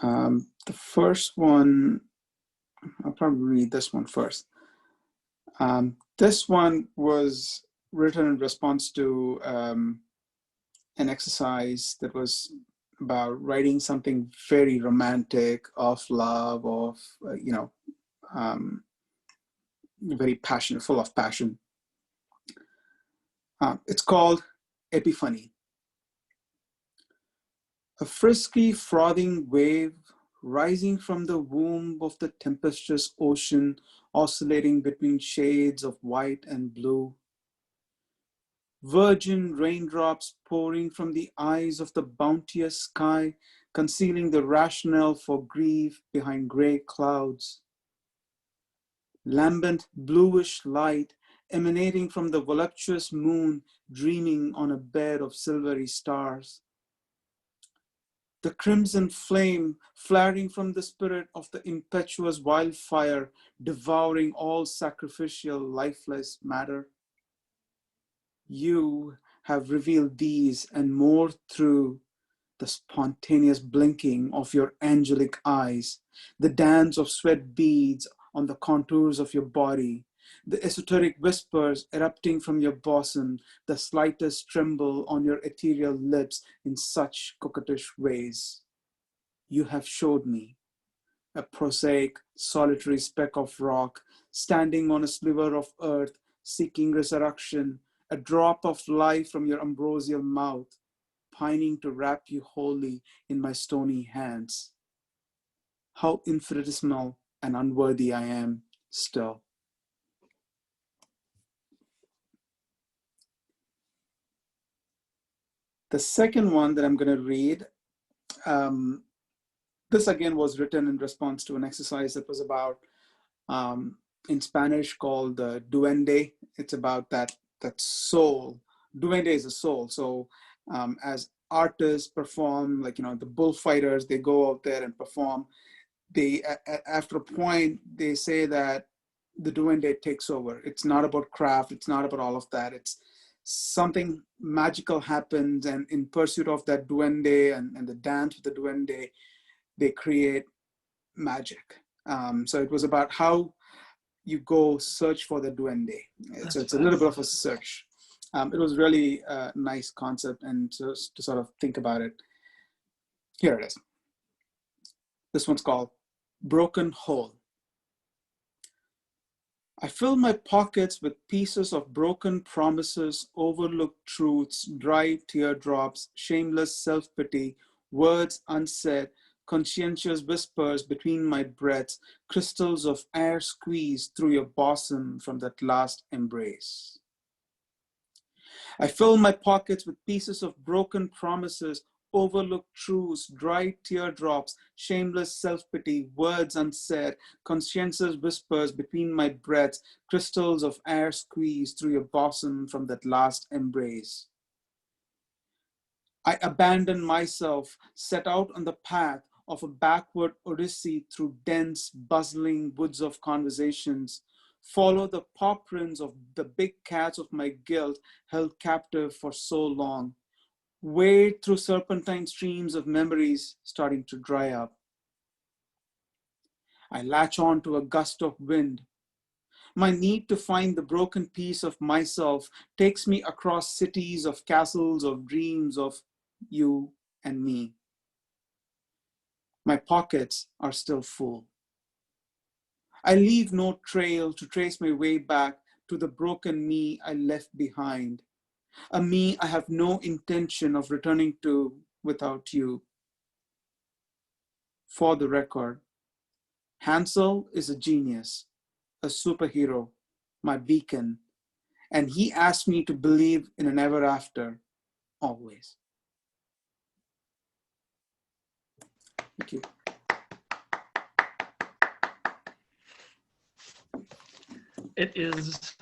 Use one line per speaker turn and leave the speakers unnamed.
The first one, I'll probably read this one first. This one was written in response to an exercise that was about writing something very romantic, of love, of, very passionate, full of passion. It's called Epiphany. A frisky, frothing wave rising from the womb of the tempestuous ocean, oscillating between shades of white and blue. Virgin raindrops pouring from the eyes of the bounteous sky, concealing the rationale for grief behind gray clouds. Lambent bluish light emanating from the voluptuous moon, dreaming on a bed of silvery stars. The crimson flame flaring from the spirit of the impetuous wildfire, devouring all sacrificial, lifeless matter. You have revealed these and more through the spontaneous blinking of your angelic eyes, the dance of sweat beads on the contours of your body, the esoteric whispers erupting from your bosom, the slightest tremble on your ethereal lips in such coquettish ways. You have showed me a prosaic, solitary speck of rock, standing on a sliver of earth, seeking resurrection, a drop of life from your ambrosial mouth, pining to wrap you wholly in my stony hands. How infinitesimal and unworthy I am still. The second one that I'm going to read, this again was written in response to an exercise that was about, in Spanish, called the duende. It's about that soul. Duende is a soul. So as artists perform, like, the bullfighters, they go out there and perform. They, after a point, they say that the duende takes over. It's not about craft. It's not about all of that. It's something magical happens, and in pursuit of that duende and the dance with the duende, they create magic. So it was about how you go search for the duende. So it's a little bit of a search. It was really a nice concept, and to sort of think about it. Here it is. This one's called Broken Hole. I fill my pockets with pieces of broken promises, overlooked truths, dry teardrops, shameless self-pity, words unsaid, conscientious whispers between my breaths, crystals of air squeezed through your bosom from that last embrace. I fill my pockets with pieces of broken promises, overlooked truths, dry teardrops, shameless self-pity, words unsaid, conscientious whispers between my breaths, crystals of air squeezed through your bosom from that last embrace. I abandon myself, set out on the path of a backward odyssey through dense, bustling woods of conversations, follow the paw prints of the big cats of my guilt held captive for so long, wade through serpentine streams of memories starting to dry up. I latch on to a gust of wind. My need to find the broken piece of myself takes me across cities of castles of dreams of you and me. My pockets are still full. I leave no trail to trace my way back to the broken me I left behind, a me I have no intention of returning to without you. For the record, Hansel is a genius, a superhero, my beacon, and he asked me to believe in an ever after, always. Thank you.
It is